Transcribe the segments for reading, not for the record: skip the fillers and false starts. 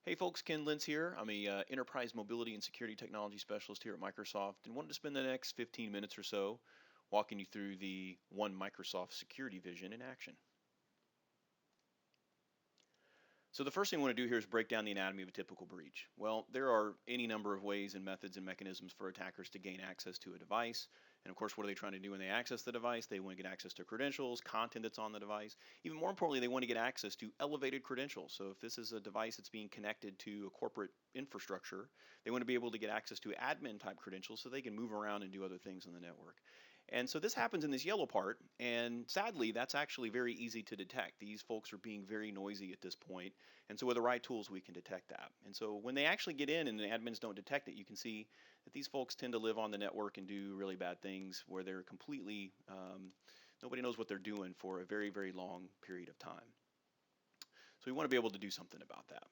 Hey folks, Ken Lentz here. I'm a enterprise mobility and security technology specialist here at Microsoft and wanted to spend the next 15 minutes or so walking you through the One Microsoft Security Vision in action. So the first thing I want to do here is break down the anatomy of a typical breach. Well, there are any number of ways and methods and mechanisms for attackers to gain access to a device. And of course, what are they trying to do when they access the device? They want to get access to credentials, content that's on the device. Even more importantly, they want to get access to elevated credentials. So if this is a device that's being connected to a corporate infrastructure, they want to be able to get access to admin type credentials so they can move around and do other things on the network. And so this happens in this yellow part, and sadly, that's actually very easy to detect. These folks are being very noisy at this point, and so with the right tools, we can detect that. And so when they actually get in and the admins don't detect it, you can see that these folks tend to live on the network and do really bad things where they're completely, nobody knows what they're doing for a very, very long period of time. So we want to be able to do something about that.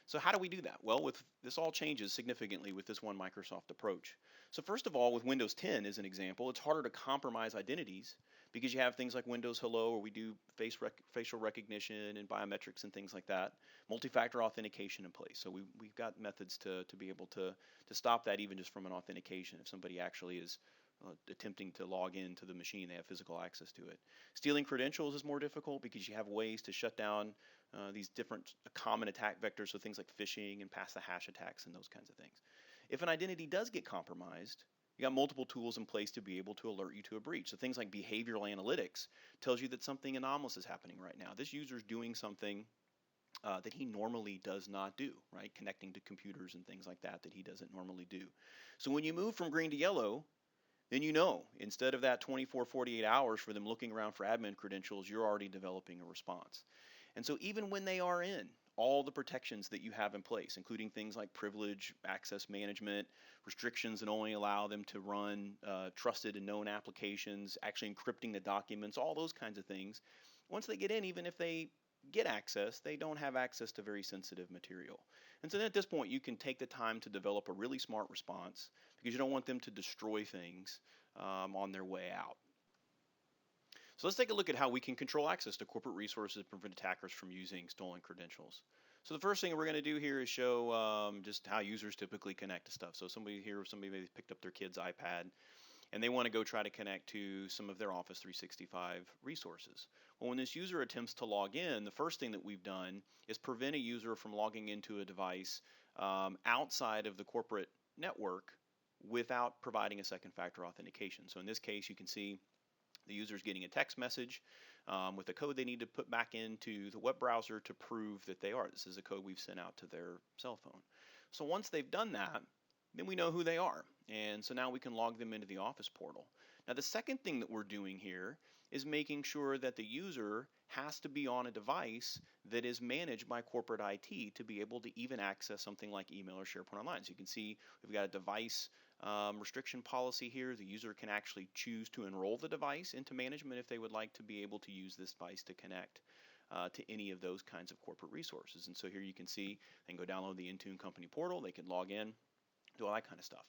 So how do we do that? Well, with this all changes significantly with this One Microsoft approach. So first of all, with Windows 10 as an example, it's harder to compromise identities because you have things like Windows Hello, where we do facial recognition and biometrics and things like that, multi-factor authentication in place. So we've got methods to be able to stop that even just from an authentication if somebody actually is attempting to log into the machine, they have physical access to it. Stealing credentials is more difficult because you have ways to shut down these different common attack vectors, so things like phishing and pass the hash attacks and those kinds of things. If an identity does get compromised, you got multiple tools in place to be able to alert you to a breach. So things like behavioral analytics tells you that something anomalous is happening right now. This user is doing something that he normally does not do, right? Connecting to computers and things like that he doesn't normally do. So when you move from green to yellow, then you know, instead of that 24, 48 hours for them looking around for admin credentials, you're already developing a response. And so even when they are in, all the protections that you have in place, including things like privilege, access management, restrictions that only allow them to run trusted and known applications, actually encrypting the documents, all those kinds of things. Once they get in, even if they get access, they don't have access to very sensitive material. And so then at this point, you can take the time to develop a really smart response because you don't want them to destroy things on their way out. So let's take a look at how we can control access to corporate resources and prevent attackers from using stolen credentials. So the first thing we're going to do here is show just how users typically connect to stuff. So somebody maybe picked up their kid's iPad and they want to go try to connect to some of their Office 365 resources. Well, when this user attempts to log in, the first thing that we've done is prevent a user from logging into a device outside of the corporate network without providing a second factor authentication. So in this case, you can see the user is getting a text message with a code they need to put back into the web browser to prove that they are. This is a code we've sent out to their cell phone. So once they've done that, then we know who they are. And so now we can log them into the Office portal. Now, the second thing that we're doing here is making sure that the user has to be on a device that is managed by corporate IT to be able to even access something like email or SharePoint Online. So you can see we've got a device restriction policy here. The user can actually choose to enroll the device into management if they would like to be able to use this device to connect to any of those kinds of corporate resources. And so here you can see they can go download the Intune company portal, they can log in, do all that kind of stuff.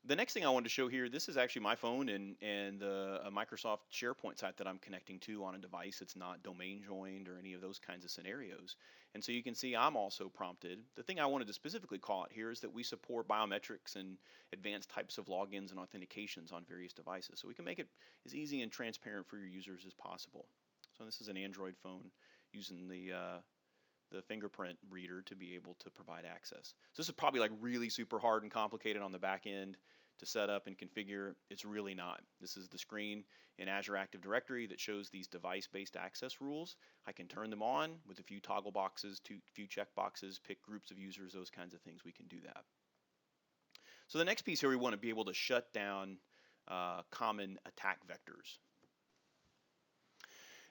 The next thing I wanted to show here, this is actually my phone and a Microsoft SharePoint site that I'm connecting to on a device that's not domain joined or any of those kinds of scenarios. And so you can see I'm also prompted. The thing I wanted to specifically call out here is that we support biometrics and advanced types of logins and authentications on various devices. So we can make it as easy and transparent for your users as possible. So this is an Android phone using the fingerprint reader to be able to provide access. So this is probably like really super hard and complicated on the back end to set up and configure. It's really not. This is the screen in Azure Active Directory that shows these device-based access rules. I can turn them on with a few toggle boxes, a few check boxes, pick groups of users, those kinds of things. We can do that. So the next piece here, we want to be able to shut down common attack vectors.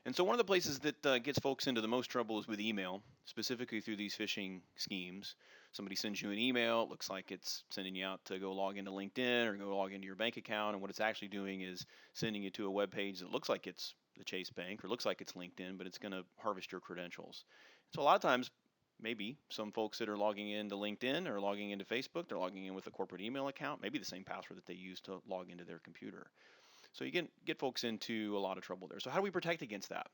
And so one of the places that gets folks into the most trouble is with email, specifically through these phishing schemes. Somebody sends you an email, it looks like it's sending you out to go log into LinkedIn or go log into your bank account, and what it's actually doing is sending you to a web page that looks like it's the Chase Bank or looks like it's LinkedIn, but it's going to harvest your credentials. So a lot of times, maybe some folks that are logging into LinkedIn or logging into Facebook, they're logging in with a corporate email account, maybe the same password that they use to log into their computer. So you get folks into a lot of trouble there. So how do we protect against that?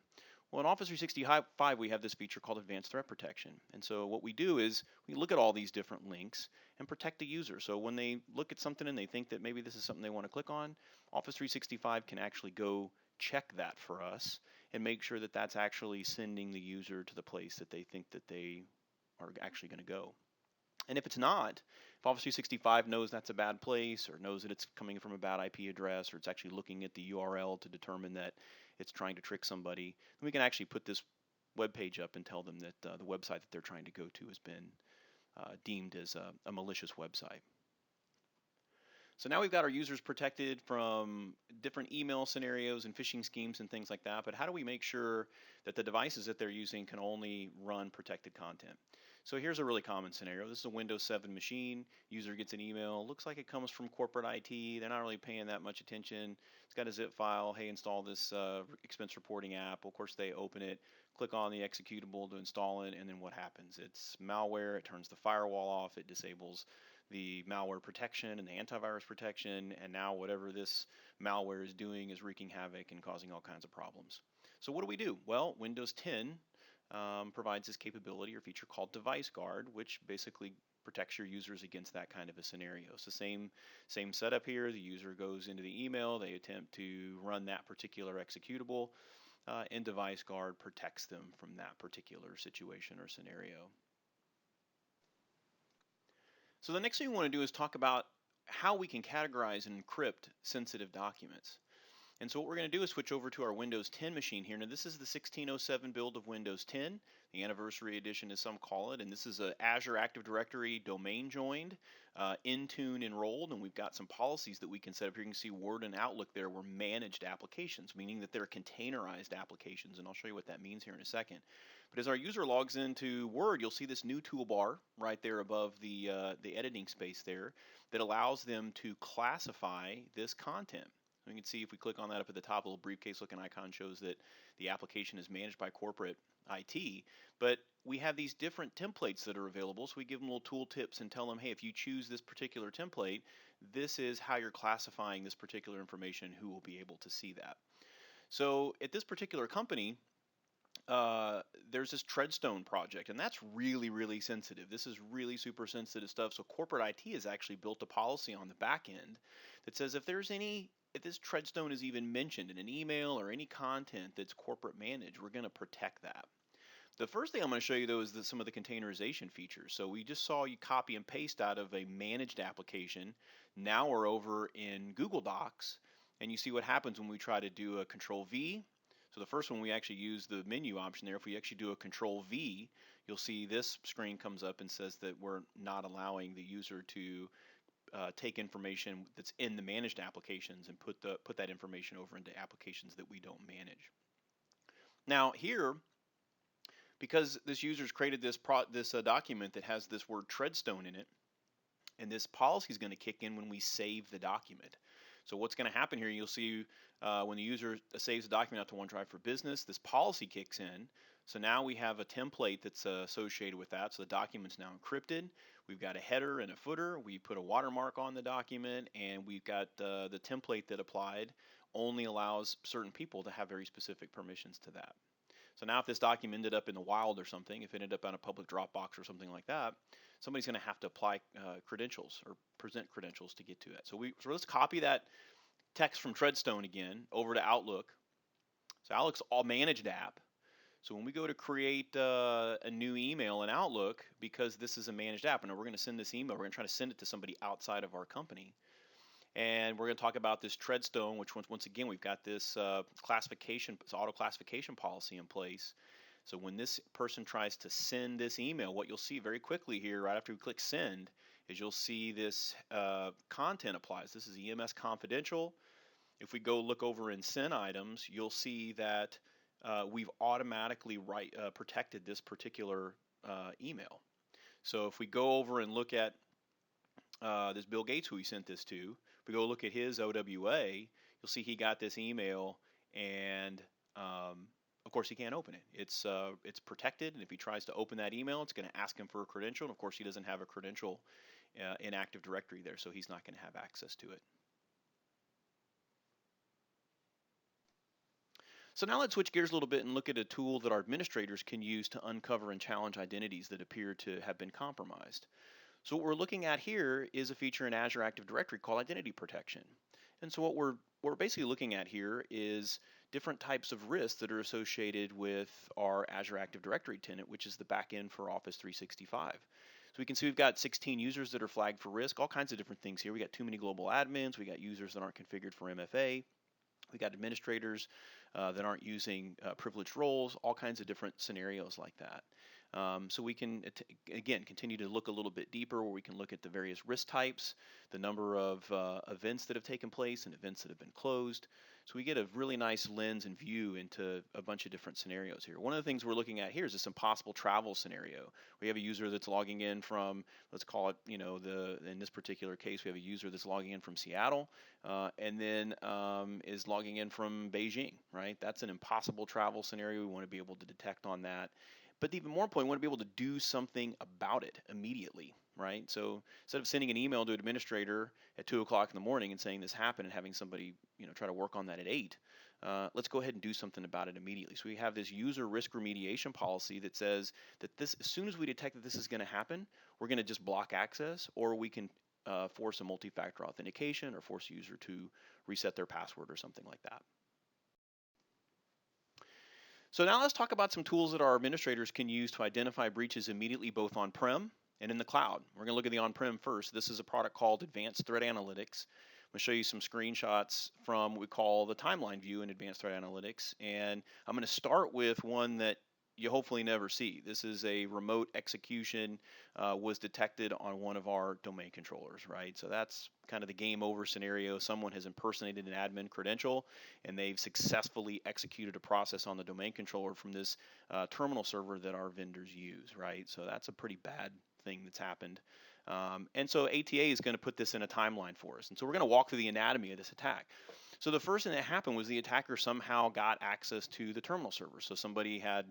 Well, in Office 365, we have this feature called Advanced Threat Protection. And so what we do is we look at all these different links and protect the user. So when they look at something and they think that maybe this is something they want to click on, Office 365 can actually go check that for us and make sure that that's actually sending the user to the place that they think that they are actually going to go. And if it's not, if Office 365 knows that's a bad place or knows that it's coming from a bad IP address or it's actually looking at the URL to determine that it's trying to trick somebody, then we can actually put this web page up and tell them that the website that they're trying to go to has been deemed as a malicious website. So now we've got our users protected from different email scenarios and phishing schemes and things like that, but how do we make sure that the devices that they're using can only run protected content? So here's a really common scenario. This is a Windows 7 machine. User gets an email. Looks like it comes from corporate IT. They're not really paying that much attention. It's got a zip file. Hey, install this expense reporting app. Of course, they open it, click on the executable to install it, and then what happens? It's malware. It turns the firewall off. It disables the malware protection and the antivirus protection, and now whatever this malware is doing is wreaking havoc and causing all kinds of problems. So what do? Well, Windows 10 provides this capability or feature called Device Guard, which basically protects your users against that kind of a scenario. So same setup here. The user goes into the email, they attempt to run that particular executable, and Device Guard protects them from that particular situation or scenario. So the next thing we want to do is talk about how we can categorize and encrypt sensitive documents. And so what we're going to do is switch over to our Windows 10 machine here. Now this is the 1607 build of Windows 10, the anniversary edition as some call it, and this is a Azure Active Directory domain joined, Intune enrolled, and we've got some policies that we can set up here. You can see Word and Outlook there were managed applications, meaning that they're containerized applications, and I'll show you what that means here in a second. But as our user logs into Word, you'll see this new toolbar right there above the editing space there that allows them to classify this content. We can see if we click on that up at the top, a little briefcase looking icon shows that the application is managed by corporate IT, but we have these different templates that are available, so we give them little tool tips and tell them, hey, if you choose this particular template, this is how you're classifying this particular information, who will be able to see that. So at this particular company, there's this Treadstone project, and that's really, really sensitive. This is really super sensitive stuff. So corporate IT has actually built a policy on the back end that says if this Treadstone is even mentioned in an email or any content that's corporate managed, we're going to protect that. The first thing I'm going to show you, though, is some of the containerization features. So we just saw you copy and paste out of a managed application. Now we're over in Google Docs, and you see what happens when we try to do a Control V. So the first one, we actually use the menu option there. If we actually do a Control V, you'll see this screen comes up and says that we're not allowing the user to take information that's in the managed applications and put that information over into applications that we don't manage. Now here, because this user's created this document that has this word Treadstone in it, and this policy is going to kick in when we save the document. So what's going to happen here, you'll see when the user saves the document out to OneDrive for Business, this policy kicks in. So now we have a template that's associated with that. So the document's now encrypted. We've got a header and a footer. We put a watermark on the document, and we've got the template that applied only allows certain people to have very specific permissions to that. So now if this document ended up in the wild or something, if it ended up on a public Dropbox or something like that, somebody's going to have to apply credentials or present credentials to get to it. So let's copy that text from Treadstone again over to Outlook. So Outlook's all managed app. So when we go to create a new email in Outlook, because this is a managed app, and we're going to send this email, we're going to try to send it to somebody outside of our company. And we're going to talk about this Treadstone, which once again, we've got this classification, this auto classification policy in place. So when this person tries to send this email, what you'll see very quickly here, right after we click send, is you'll see this content applies. This is EMS confidential. If we go look over in send items, you'll see that we've automatically protected this particular email. So if we go over and look at this Bill Gates, who we sent this to, if we go look at his OWA, you'll see he got this email, and of course he can't open it. It's protected, and if he tries to open that email, it's going to ask him for a credential, and of course he doesn't have a credential in Active Directory there, so he's not going to have access to it. So now let's switch gears a little bit and look at a tool that our administrators can use to uncover and challenge identities that appear to have been compromised. So what we're looking at here is a feature in Azure Active Directory called identity protection. And so what we're basically looking at here is different types of risks that are associated with our Azure Active Directory tenant, which is the backend for Office 365. So we can see we've got 16 users that are flagged for risk, all kinds of different things here. We got too many global admins, we got users that aren't configured for MFA, we got administrators that aren't using privileged roles, all kinds of different scenarios like that. So we can, again, continue to look a little bit deeper where we can look at the various risk types, the number of events that have taken place and events that have been closed. So we get a really nice lens and view into a bunch of different scenarios here. One of the things we're looking at here is this impossible travel scenario. We have a user that's logging in from, let's call it, in this particular case, we have a user that's logging in from Seattle and then is logging in from Beijing, right? That's an impossible travel scenario. We want to be able to detect on that. But even more important, we want to be able to do something about it immediately, right? So instead of sending an email to an administrator at 2 o'clock in the morning and saying this happened and having somebody, try to work on that at 8, let's go ahead and do something about it immediately. So we have this user risk remediation policy that says that this, as soon as we detect that this is going to happen, we're going to just block access, or we can force a multi-factor authentication or force a user to reset their password or something like that. So now let's talk about some tools that our administrators can use to identify breaches immediately, both on-prem and in the cloud. We're going to look at the on-prem first. This is a product called Advanced Threat Analytics. I'm going to show you some screenshots from what we call the timeline view in Advanced Threat Analytics. And I'm going to start with one that you hopefully never see. This is a remote execution was detected on one of our domain controllers, right? So that's kind of the game over scenario. Someone has impersonated an admin credential and they've successfully executed a process on the domain controller from this terminal server that our vendors use, right? So that's a pretty bad thing that's happened. And so ATA is going to put this in a timeline for us. And so we're going to walk through the anatomy of this attack. So the first thing that happened was the attacker somehow got access to the terminal server. So somebody had,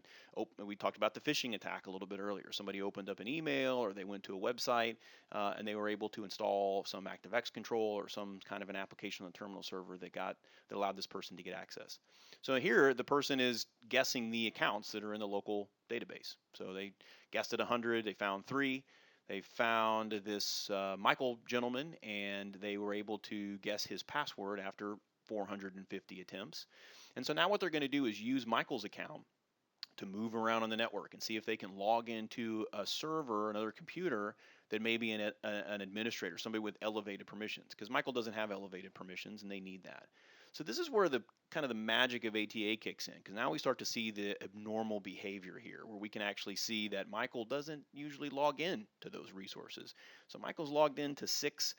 we talked about the phishing attack a little bit earlier. Somebody opened up an email or they went to a website and they were able to install some ActiveX control or some kind of an application on the terminal server that allowed this person to get access. So here the person is guessing the accounts that are in the local database. So they guessed at 100, they found 3. They found this Michael gentleman and they were able to guess his password after 450 attempts. And so now what they're going to do is use Michael's account to move around on the network and see if they can log into a server, another computer that may be an administrator, somebody with elevated permissions, because Michael doesn't have elevated permissions and they need that. So this is where the kind of the magic of ATA kicks in, because now we start to see the abnormal behavior here, where we can actually see that Michael doesn't usually log in to those resources. So Michael's logged into 6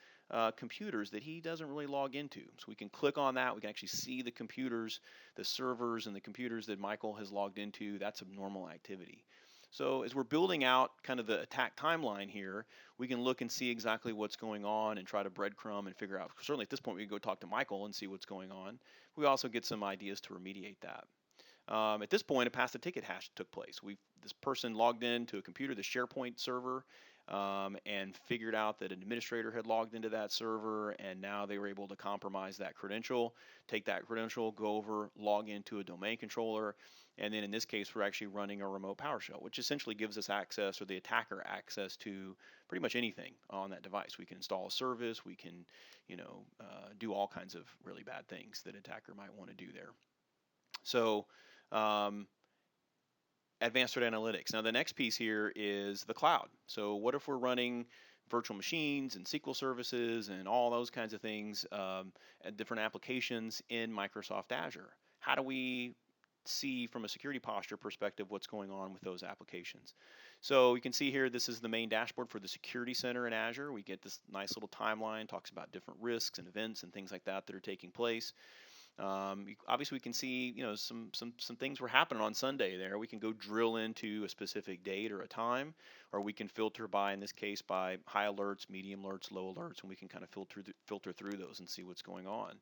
computers that he doesn't really log into. So we can click on that. We can actually see the computers, the servers, and the computers that Michael has logged into. That's abnormal activity. So as we're building out kind of the attack timeline here, we can look and see exactly what's going on and try to breadcrumb and figure out. Certainly at this point, we can go talk to Michael and see what's going on. We also get some ideas to remediate that. At this point, a pass the ticket hash took place. This person logged into a computer, the SharePoint server, and figured out that an administrator had logged into that server, and now they were able to compromise that credential, take that credential, go over, log into a domain controller, and then in this case, we're actually running a remote PowerShell, which essentially gives us access, or the attacker access, to pretty much anything on that device. We can install a service, we can, do all kinds of really bad things that an attacker might want to do there. So advanced threat analytics. Now the next piece here is the cloud. So what if we're running virtual machines and SQL services and all those kinds of things and different applications in Microsoft Azure? How do we see from a security posture perspective what's going on with those applications? So you can see here, this is the main dashboard for the Security Center in Azure. We get this nice little timeline, talks about different risks and events and things like that are taking place. Obviously, we can see, some things were happening on Sunday there. We can go drill into a specific date or a time, or we can filter by, in this case, by high alerts, medium alerts, low alerts, and we can kind of filter through those and see what's going on.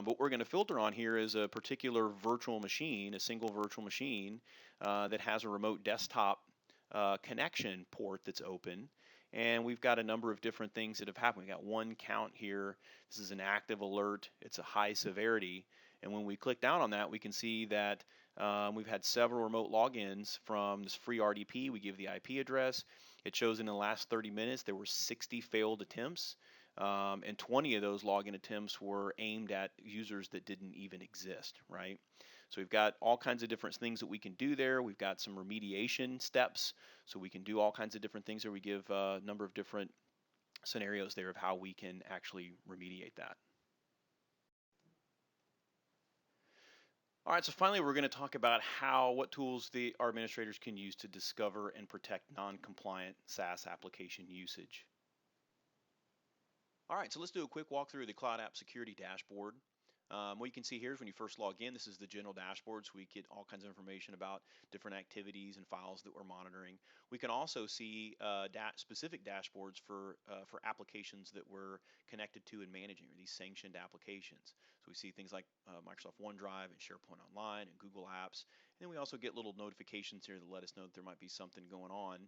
What we're going to filter on here is a particular virtual machine, a single virtual machine that has a remote desktop connection port that's open. And we've got a number of different things that have happened. We got one count here. This is an active alert. It's a high severity. And when we click down on that, we can see that we've had several remote logins from this free RDP. We give the IP address. It shows in the last 30 minutes there were 60 failed attempts, and 20 of those login attempts were aimed at users that didn't even exist, right? So we've got all kinds of different things that we can do there. We've got some remediation steps, so we can do all kinds of different things there. We give a number of different scenarios there of how we can actually remediate that. All right, so finally we're going to talk about what tools our administrators can use to discover and protect non-compliant SaaS application usage. All right, so let's do a quick walkthrough of the Cloud App Security Dashboard. What you can see here is when you first log in, this is the general dashboard, so we get all kinds of information about different activities and files that we're monitoring. We can also see specific dashboards for applications that we're connected to and managing, or these sanctioned applications. So we see things like Microsoft OneDrive and SharePoint Online and Google Apps. And then we also get little notifications here that let us know that there might be something going on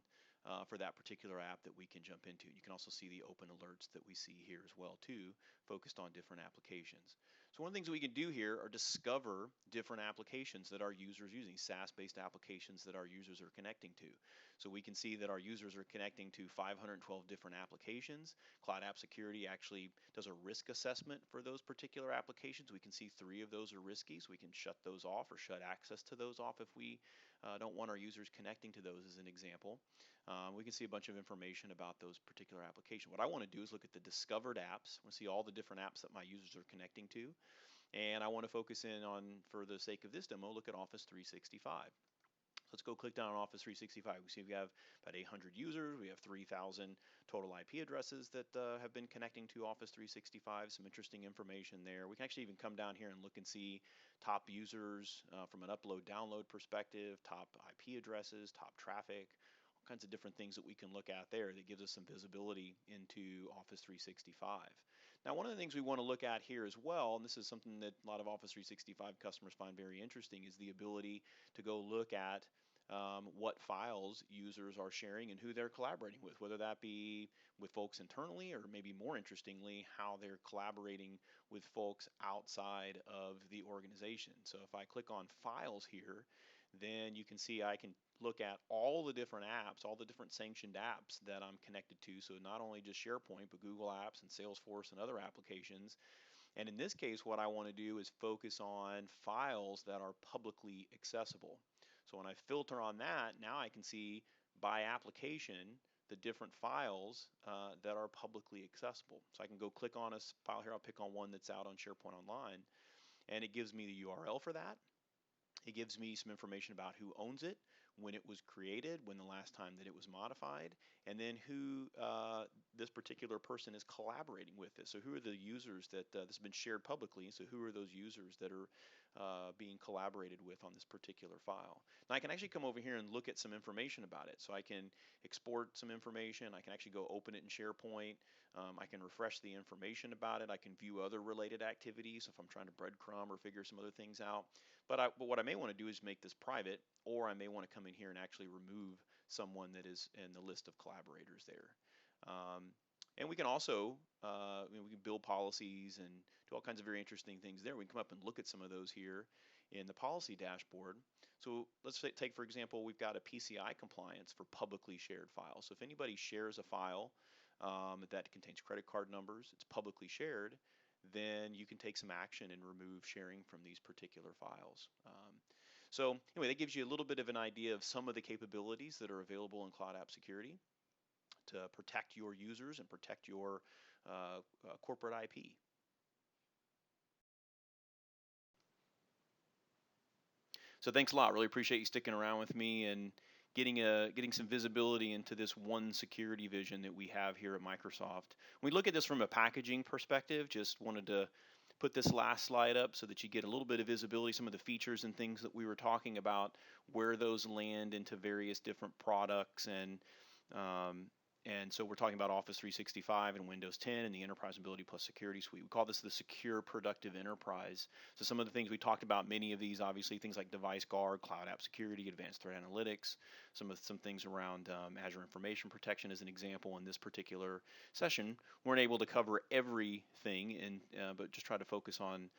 for that particular app that we can jump into. You can also see the open alerts that we see here as well too, focused on different applications. So one of the things that we can do here are discover different applications that our users are using, SaaS-based applications that our users are connecting to. So we can see that our users are connecting to 512 different applications. Cloud App Security actually does a risk assessment for those particular applications. We can see 3 of those are risky, so we can shut those off or shut access to those off if we don't want our users connecting to those, as an example. We can see a bunch of information about those particular applications. What I want to do is look at the discovered apps. I want to see all the different apps that my users are connecting to. And I want to focus in on, for the sake of this demo, look at Office 365. Let's go click down on Office 365. We see we have about 800 users. We have 3,000 total IP addresses that have been connecting to Office 365. Some interesting information there. We can actually even come down here and look and see top users from an upload-download perspective, top IP addresses, top traffic, all kinds of different things that we can look at there that gives us some visibility into Office 365. Now, one of the things we want to look at here as well, and this is something that a lot of Office 365 customers find very interesting, is the ability to go look at what files users are sharing and who they're collaborating with, whether that be with folks internally or maybe more interestingly, how they're collaborating with folks outside of the organization. So if I click on Files here, then you can see I can look at all the different apps, all the different sanctioned apps that I'm connected to. So not only just SharePoint, but Google Apps and Salesforce and other applications. And in this case, what I want to do is focus on files that are publicly accessible. So when I filter on that, now I can see by application the different files that are publicly accessible. So I can go click on a file here. I'll pick on one that's out on SharePoint Online, and it gives me the URL for that. It gives me some information about who owns it, when it was created, when the last time that it was modified, and then who this particular person is collaborating with it. So who are the users that this has been shared publicly, so who are those users that are being collaborated with on this particular file. Now I can actually come over here and look at some information about it. So I can export some information, I can actually go open it in SharePoint, I can refresh the information about it, I can view other related activities if I'm trying to breadcrumb or figure some other things out. But what I may want to do is make this private, or I may want to come in here and actually remove someone that is in the list of collaborators there. And we can also we can build policies and do all kinds of very interesting things there. We can come up and look at some of those here in the policy dashboard. So let's take, for example, we've got a PCI compliance for publicly shared files. So if anybody shares a file that contains credit card numbers, it's publicly shared, then you can take some action and remove sharing from these particular files. So anyway, that gives you a little bit of an idea of some of the capabilities that are available in Cloud App Security to protect your users and protect your corporate IP. So thanks a lot. Really appreciate you sticking around with me and getting some visibility into this one security vision that we have here at Microsoft. When we look at this from a packaging perspective, just wanted to put this last slide up so that you get a little bit of visibility, some of the features and things that we were talking about, where those land into various different products, and so we're talking about Office 365 and Windows 10 and the Enterprise Mobility Plus Security Suite. We call this the Secure Productive Enterprise. So some of the things we talked about, many of these obviously, things like Device Guard, Cloud App Security, Advanced Threat Analytics, some things around Azure Information Protection as an example. In this particular session, weren't able to cover everything, but just try to focus on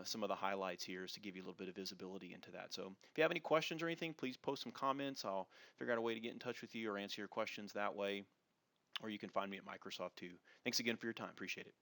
some of the highlights here is to give you a little bit of visibility into that. So if you have any questions or anything, please post some comments. I'll figure out a way to get in touch with you or answer your questions that way. Or you can find me at Microsoft too. Thanks again for your time. Appreciate it.